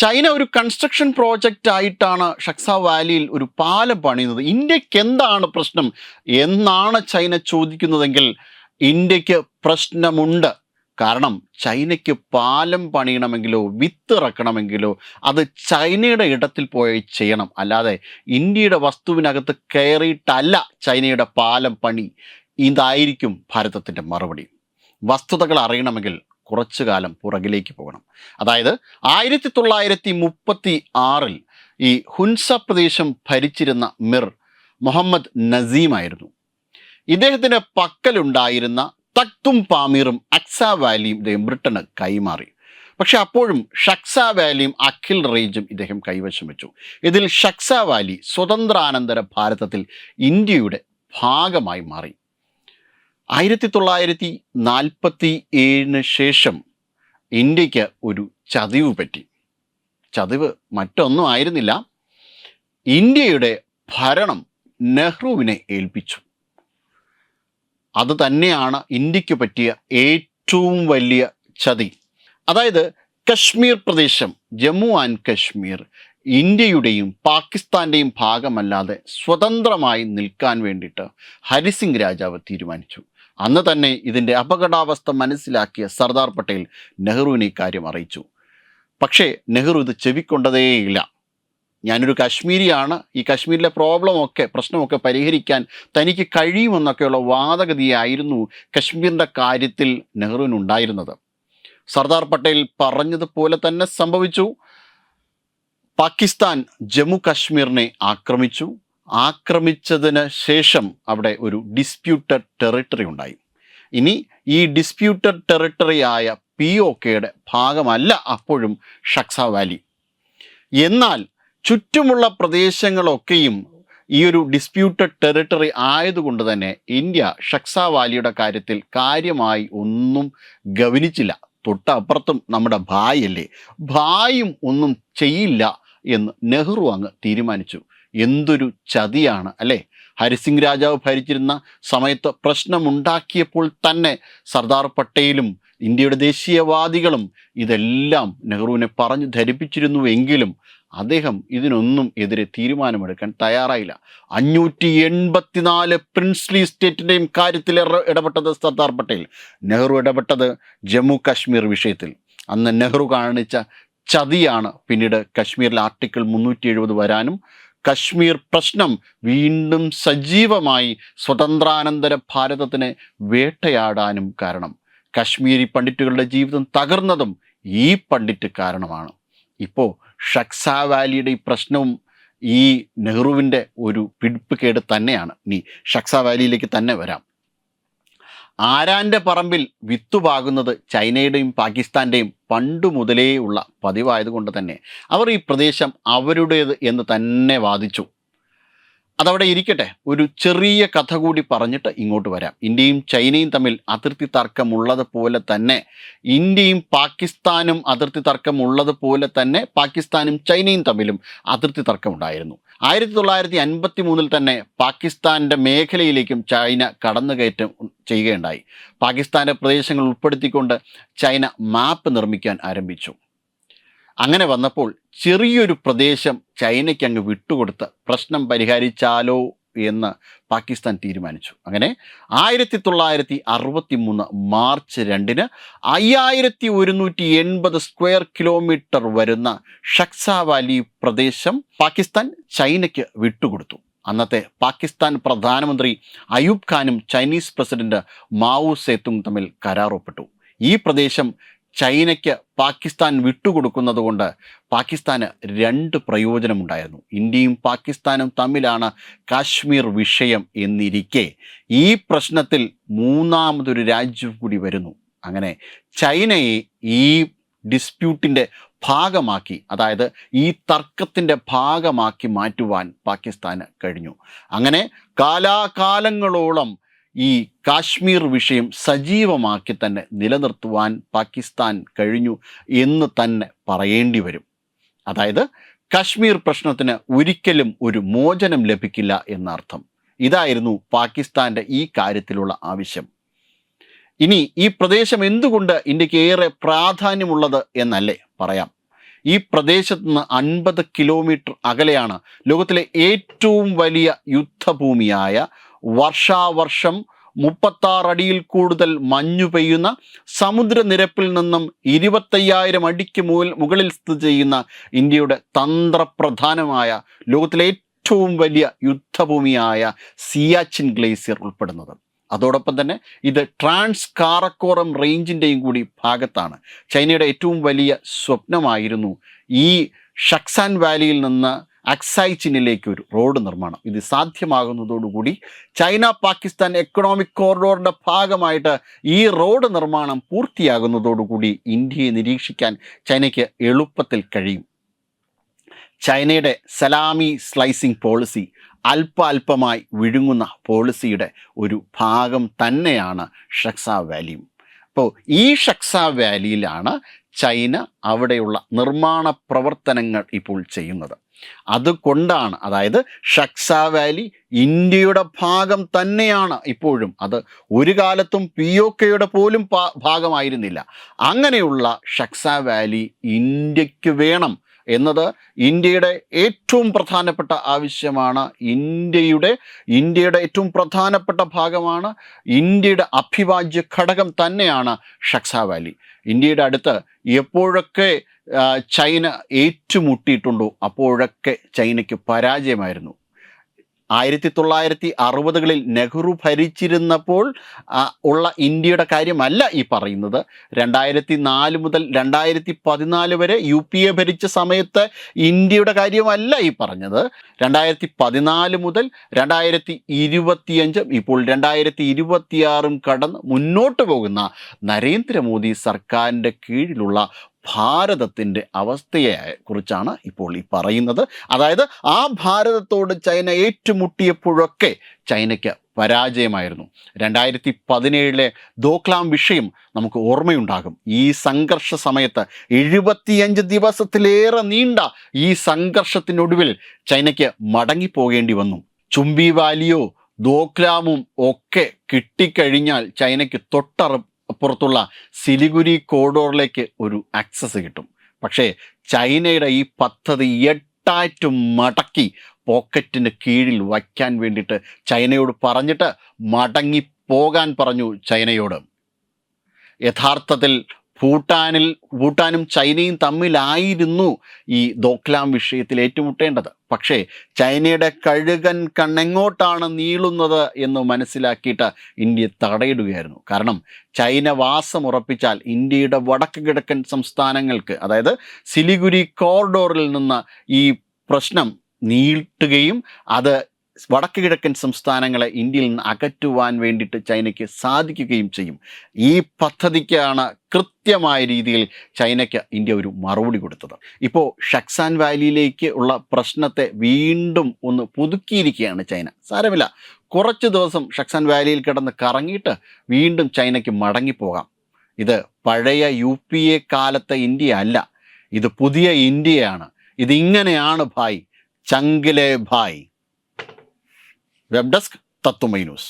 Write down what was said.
China ഒരു construction project ആയിട്ടാണ് ഷക്സ വാലിയിൽ ഒരു പാലം പണിയുന്നത്. ഇന്ത്യക്ക് എന്താണ് പ്രശ്നം എന്നാണ് ചൈന ചോദിക്കുന്നതെങ്കിൽ ഇന്ത്യക്ക് പ്രശ്നമുണ്ട്. കാരണം ചൈനയ്ക്ക് പാലം പണിയണമെങ്കിലോ വിത്തിറക്കണമെങ്കിലോ അത് ചൈനയുടെ ഇടത്തിൽ പോയി ചെയ്യണം. അല്ലാതെ ഇന്ത്യയുടെ വസ്തുവിനകത്ത് കയറിയിട്ടല്ല ചൈനയുടെ പാലം പണി. ഇതായിരിക്കും ഭാരതത്തിൻ്റെ മറുപടി. വസ്തുതകൾ അറിയണമെങ്കിൽ കുറച്ചു കാലം പുറകിലേക്ക് പോകണം. അതായത് 1936 ഈ ഹുൻസ പ്രദേശം ഭരിച്ചിരുന്ന മിർ മുഹമ്മദ് നസീമായിരുന്നു. ഇദ്ദേഹത്തിൻ്റെ പക്കലുണ്ടായിരുന്ന തക്തും പാമീറും അക്സ വാലിയും ഇദ്ദേഹം ബ്രിട്ടന് കൈമാറി. പക്ഷെ അപ്പോഴും ഷക്സ വാലിയും അഖിൽ റേഞ്ചും ഇദ്ദേഹം കൈവശം വെച്ചു. ഇതിൽ ഷക്സ വാലി സ്വതന്ത്രാനന്തര ഭാരതത്തിൽ ഇന്ത്യയുടെ ഭാഗമായി മാറി. 1947 ശേഷം ഇന്ത്യക്ക് ഒരു ചതിവ് പറ്റി. ചതിവ് മറ്റൊന്നും ആയിരുന്നില്ല, ഇന്ത്യയുടെ ഭരണം നെഹ്റുവിനെ ഏൽപ്പിച്ചു. അത് തന്നെയാണ് ഇന്ത്യക്ക് പറ്റിയ ഏറ്റവും വലിയ ചതി. അതായത് കശ്മീർ പ്രദേശം, ജമ്മു ആൻഡ് കശ്മീർ ഇന്ത്യയുടെയും പാകിസ്ഥാൻ്റെയും ഭാഗമല്ലാതെ സ്വതന്ത്രമായി നിൽക്കാൻ വേണ്ടിയിട്ട് ഹരിസിംഗ് രാജാവ് തീരുമാനിച്ചു. അന്ന് തന്നെ ഇതിൻ്റെ അപകടാവസ്ഥ മനസ്സിലാക്കിയ സർദാർ പട്ടേൽ നെഹ്റുവിനെ ഇക്കാര്യം അറിയിച്ചു. പക്ഷേ നെഹ്റു ഇത് ചെവിക്കൊണ്ടതേയില്ല. ഞാനൊരു കാശ്മീരിയാണ്, ഈ കാശ്മീരിലെ പ്രശ്നമൊക്കെ പരിഹരിക്കാൻ തനിക്ക് കഴിയുമെന്നൊക്കെയുള്ള വാദഗതിയായിരുന്നു കശ്മീരിൻ്റെ കാര്യത്തിൽ നെഹ്റുവിനുണ്ടായിരുന്നത്. സർദാർ പട്ടേൽ പറഞ്ഞതുപോലെ തന്നെ സംഭവിച്ചു. പാകിസ്ഥാൻ ജമ്മു കാശ്മീരിനെ ആക്രമിച്ചു. ആക്രമിച്ചതിന് ശേഷം അവിടെ ഒരു ഡിസ്പ്യൂട്ടഡ് ടെറിട്ടറി ഉണ്ടായി. ഇനി ഈ ഡിസ്പ്യൂട്ടഡ് ടെറിട്ടറി ആയ POKയുടെ ഭാഗമല്ല അപ്പോഴും ഷക്സ വാലി. എന്നാൽ ചുറ്റുമുള്ള പ്രദേശങ്ങളൊക്കെയും ഈ ഒരു ഡിസ്പ്യൂട്ടഡ് ടെറിട്ടറി ആയതുകൊണ്ട് തന്നെ ഇന്ത്യ ഷക്സ വാലിയുടെ കാര്യത്തിൽ കാര്യമായി ഒന്നും ഗവനിച്ചില്ല. തൊട്ടപ്പുറത്തും നമ്മുടെ ഭായല്ലേ, ഭായും ഒന്നും ചെയ്യില്ല എന്ന് നെഹ്റു അങ്ങ് തീരുമാനിച്ചു. എന്തൊരു ചതിയാണ് അല്ലേ! ഹരിസിംഗ് രാജാവ് ഭരിച്ചിരുന്ന സമയത്ത് പ്രശ്നമുണ്ടാക്കിയപ്പോൾ തന്നെ സർദാർ പട്ടേലും ഇന്ത്യയുടെ ദേശീയവാദികളും ഇതെല്ലാം നെഹ്റുവിനെ പറഞ്ഞു ധരിപ്പിച്ചിരുന്നുവെങ്കിലും അദ്ദേഹം ഇതിനൊന്നും എതിരെ തീരുമാനമെടുക്കാൻ തയ്യാറായില്ല. 584 പ്രിൻസ്ലി സ്റ്റേറ്റിൻ്റെയും കാര്യത്തിൽ ഇടപെട്ടത് സർദാർ പട്ടേൽ. നെഹ്റു ഇടപെട്ടത് ജമ്മു കാശ്മീർ വിഷയത്തിൽ. അന്ന് നെഹ്റു കാണിച്ച ചതിയാണ് പിന്നീട് കശ്മീരിൽ ആർട്ടിക്കിൾ 370 വരാനും കശ്മീർ പ്രശ്നം വീണ്ടും സജീവമായി സ്വതന്ത്രാനന്തര ഭാരതത്തിനെ വേട്ടയാടാനും കാരണം. കശ്മീരി പണ്ഡിറ്റുകളുടെ ജീവിതം തകർന്നതും ഈ പണ്ഡിറ്റ് കാരണമാണ്. ഇപ്പോൾ ഷക്സ വാലിയുടെ ഈ പ്രശ്നവും ഈ നെഹ്റുവിൻ്റെ ഒരു പിടിപ്പുകേട് തന്നെയാണ്. ഇനി ഷക്സ വാലിയിലേക്ക് തന്നെ വരാം. ആരാൻ്റെ പറമ്പിൽ വിത്തുപാകുന്നത് ചൈനയുടെയും പാകിസ്ഥാൻ്റെയും പണ്ടു മുതലേ ഉള്ള പതിവായതുകൊണ്ട് തന്നെ അവർ ഈ പ്രദേശം അവരുടേത് എന്ന് തന്നെ വാദിച്ചു. അതവിടെ ഇരിക്കട്ടെ, ഒരു ചെറിയ കഥ കൂടി പറഞ്ഞിട്ട് ഇങ്ങോട്ട് വരാം. ഇന്ത്യയും ചൈനയും തമ്മിൽ അതിർത്തി തർക്കമുള്ളതുപോലെ തന്നെ ഇന്ത്യയും പാകിസ്ഥാനും അതിർത്തി തർക്കമുള്ളതുപോലെ തന്നെ പാകിസ്ഥാനും ചൈനയും തമ്മിലും അതിർത്തി തർക്കമുണ്ടായിരുന്നു. 1953 തന്നെ പാകിസ്ഥാൻ്റെ മേഖലയിലേക്കും ചൈന കടന്നുകയറ്റം ചെയ്യുകയുണ്ടായി. പാകിസ്ഥാൻ്റെ പ്രദേശങ്ങൾ ഉൾപ്പെടുത്തിക്കൊണ്ട് ചൈന മാപ്പ് നിർമ്മിക്കാൻ ആരംഭിച്ചു. അങ്ങനെ വന്നപ്പോൾ ചെറിയൊരു പ്രദേശം ചൈനയ്ക്ക് അങ്ങ് വിട്ടുകൊടുത്ത് പ്രശ്നം പരിഹരിച്ചാലോ എന്ന് പാകിസ്ഥാൻ തീരുമാനിച്ചു. അങ്ങനെ 1963 മാർച്ച് 2 5180 സ്ക്വയർ കിലോമീറ്റർ വരുന്ന ഷക്സ വാലി പ്രദേശം പാകിസ്ഥാൻ ചൈനയ്ക്ക് വിട്ടുകൊടുത്തു. അന്നത്തെ പാകിസ്ഥാൻ പ്രധാനമന്ത്രി അയൂബ് ഖാനും ചൈനീസ് പ്രസിഡന്റ് മാവോ സേതുങ് തമ്മിൽ കരാറൊപ്പിട്ടു. ഈ പ്രദേശം ചൈനയ്ക്ക് പാകിസ്ഥാൻ വിട്ടുകൊടുക്കുന്നത് കൊണ്ട് പാകിസ്ഥാന് 2 പ്രയോജനമുണ്ടായിരുന്നു. ഇന്ത്യയും പാകിസ്ഥാനും തമ്മിലാണ് കാശ്മീർ വിഷയം എന്നിരിക്കെ ഈ പ്രശ്നത്തിൽ മൂന്നാമതൊരു രാജ്യം കൂടി വരുന്നു. അങ്ങനെ ചൈനയെ ഈ ഡിസ്പ്യൂട്ടിൻ്റെ ഭാഗമാക്കി, അതായത് ഈ തർക്കത്തിൻ്റെ ഭാഗമാക്കി മാറ്റുവാൻ പാകിസ്ഥാന് കഴിഞ്ഞു. അങ്ങനെ കാലാകാലങ്ങളോളം ഈ കാശ്മീർ വിഷയം സജീവമാക്കി തന്നെ നിലനിർത്തുവാൻ പാകിസ്ഥാൻ കഴിഞ്ഞു എന്ന് തന്നെ പറയേണ്ടി വരും. അതായത് കാശ്മീർ പ്രശ്നത്തിന് ഒരിക്കലും ഒരു മോചനം ലഭിക്കില്ല എന്നർത്ഥം. ഇതായിരുന്നു പാകിസ്ഥാൻ്റെ ഈ കാര്യത്തിലുള്ള ആവശ്യം. ഇനി ഈ പ്രദേശം എന്തുകൊണ്ട് ഇന്ത്യക്ക് ഏറെ പ്രാധാന്യമുള്ളത് എന്നല്ലേ പറയാം. ഈ പ്രദേശത്ത് നിന്ന് 50 കിലോമീറ്റർ അകലെയാണ് ലോകത്തിലെ ഏറ്റവും വലിയ യുദ്ധഭൂമിയായ വർഷാവർഷം 36 അടിയിൽ കൂടുതൽ മഞ്ഞു പെയ്യുന്ന സമുദ്രനിരപ്പിൽ നിന്നും 25,000 അടിക്ക് മുകളിൽ സ്ഥിതി ചെയ്യുന്ന ഇന്ത്യയുടെ തന്ത്രപ്രധാനമായ ലോകത്തിലെ ഏറ്റവും വലിയ യുദ്ധഭൂമിയായ സിയാച്ചിൻ ഗ്ലേസിയർ ഉൾപ്പെടുന്നത്. അതോടൊപ്പം തന്നെ ഇത് ട്രാൻസ് കാറക്കോറം റേഞ്ചിൻ്റെയും കൂടി ഭാഗത്താണ്. ചൈനയുടെ ഏറ്റവും വലിയ സ്വപ്നമായിരുന്നു ഈ ഷക്സാൻ വാലിയിൽ നിന്ന് അക്സായ് ചിനിലേക്ക് ഒരു റോഡ് നിർമ്മാണം. ഇത് സാധ്യമാകുന്നതോടുകൂടി ചൈന പാകിസ്ഥാൻ എക്കണോമിക് കോറിഡോറിൻ്റെ ഭാഗമായിട്ട് ഈ റോഡ് നിർമ്മാണം പൂർത്തിയാകുന്നതോടുകൂടി ഇന്ത്യയെ നിരീക്ഷിക്കാൻ ചൈനയ്ക്ക് എളുപ്പത്തിൽ കഴിയും. ചൈനയുടെ സലാമി സ്ലൈസിംഗ് പോളിസി, അല്പമായി വിഴുങ്ങുന്ന പോളിസിയുടെ ഒരു ഭാഗം തന്നെയാണ് ഷക്സ വാലിയും. അപ്പോൾ ഈ ഷക്സ വാലിയിലാണ് ചൈന അവിടെയുള്ള നിർമ്മാണ പ്രവർത്തനങ്ങൾ ഇപ്പോൾ ചെയ്യുന്നത്. അതുകൊണ്ടാണ്, അതായത് ഷക്സ വാലി ഇന്ത്യയുടെ ഭാഗം തന്നെയാണ് ഇപ്പോഴും. അത് ഒരു കാലത്തും POKയുടെ പോലും ഭാഗമായിരുന്നില്ല. അങ്ങനെയുള്ള ഷക്സ വാലി ഇന്ത്യക്ക് വേണം എന്നത് ഇന്ത്യയുടെ ഏറ്റവും പ്രധാനപ്പെട്ട ആവശ്യമാണ്. ഇന്ത്യയുടെ ഏറ്റവും പ്രധാനപ്പെട്ട ഭാഗമാണ്. ഇന്ത്യയുടെ അഭിവാജ്യ ഘടകം തന്നെയാണ് ഷക്സ വാലി. ഇന്ത്യയുടെ അടുത്ത് എപ്പോഴൊക്കെ ചൈന ഏറ്റുമുട്ടിയിട്ടുണ്ടോ അപ്പോഴൊക്കെ ചൈനയ്ക്ക് പരാജയമായിരുന്നു. 1960കളിൽ നെഹ്റു ഭരിച്ചിരുന്നപ്പോൾ ഉള്ള ഇന്ത്യയുടെ കാര്യമല്ല ഈ പറയുന്നത്. 2004 മുതൽ 2014 വരെ UPA ഭരിച്ച സമയത്ത് ഇന്ത്യയുടെ കാര്യമല്ല ഈ പറഞ്ഞത്. 2014 മുതൽ 2025 ഇപ്പോൾ 2026 കടന്ന് മുന്നോട്ട് പോകുന്ന നരേന്ദ്രമോദി സർക്കാരിൻ്റെ കീഴിലുള്ള ഭാരതത്തിൻ്റെ അവസ്ഥയെ കുറിച്ചാണ് ഇപ്പോൾ ഈ പറയുന്നത്. അതായത് ആ ഭാരതത്തോട് ചൈന ഏറ്റുമുട്ടിയപ്പോഴൊക്കെ ചൈനയ്ക്ക് പരാജയമായിരുന്നു. 2017 ദോക്ലാം വിഷയം നമുക്ക് ഓർമ്മയുണ്ടാകും. ഈ സംഘർഷ സമയത്ത് 75 ദിവസത്തിലേറെ നീണ്ട ഈ സംഘർഷത്തിനൊടുവിൽ ചൈനയ്ക്ക് മടങ്ങിപ്പോകേണ്ടി വന്നു. ചുംബി വാലിയോ ദോക്ലാമും ഒക്കെ കിട്ടിക്കഴിഞ്ഞാൽ ചൈനയ്ക്ക് പുറത്തുള്ള സിലിഗുരി കോറിഡോറിലേക്ക് ഒരു ആക്സസ് കിട്ടും. പക്ഷേ ചൈനയുടെ ഈ പദ്ധതി 8 മടക്കി പോക്കറ്റിന് കീഴിൽ വയ്ക്കാൻ വേണ്ടിയിട്ട് ചൈനയോട് പറഞ്ഞിട്ട് മടങ്ങിപ്പോകാൻ പറഞ്ഞു ചൈനയോട്. യഥാർത്ഥത്തിൽ ഭൂട്ടാനും ചൈനയും തമ്മിലായിരുന്നു ഈ ദോക്ലാം വിഷയത്തിൽ ഏറ്റുമുട്ടേണ്ടത്. പക്ഷേ ചൈനയുടെ കഴുകൻ കണ്ണെങ്ങോട്ടാണ് നീളുന്നത് എന്ന് മനസ്സിലാക്കിയിട്ട് ഇന്ത്യ തടയിടുകയായിരുന്നു. കാരണം ചൈന വാസമുറപ്പിച്ചാൽ ഇന്ത്യയുടെ വടക്ക് കിഴക്കൻ സംസ്ഥാനങ്ങൾക്ക്, അതായത് സിലിഗുരി കോറിഡോറിൽ നിന്ന് ഈ പ്രശ്നം നീട്ടുകയും അത് വടക്ക് കിഴക്കൻ സംസ്ഥാനങ്ങളെ ഇന്ത്യയിൽ നിന്ന് അകറ്റുവാൻ വേണ്ടിയിട്ട് ചൈനയ്ക്ക് സാധിക്കുകയും ചെയ്യും. ഈ പദ്ധതിക്കാണ് കൃത്യമായ രീതിയിൽ ചൈനയ്ക്ക് ഇന്ത്യ ഒരു മറുപടി കൊടുത്തത്. ഇപ്പോൾ ഷക്സാൻ വാലിയിലേക്ക് ഉള്ള പ്രശ്നത്തെ വീണ്ടും ഒന്ന് പുതുക്കിയിരിക്കുകയാണ് ചൈന. സാരമില്ല, കുറച്ച് ദിവസം ഷക്സാൻ വാലിയിൽ കിടന്ന് കറങ്ങിയിട്ട് വീണ്ടും ചൈനയ്ക്ക് മടങ്ങിപ്പോകാം. ഇത് പഴയ UPA കാലത്തെ ഇന്ത്യ അല്ല, ഇത് പുതിയ ഇന്ത്യയാണ്. ഇതിങ്ങനെയാണ് ഭായ്, ചങ്കിലെ ഭായ്. വെബ് ഡെസ്ക് തത്വമൈ ന്യൂസ്.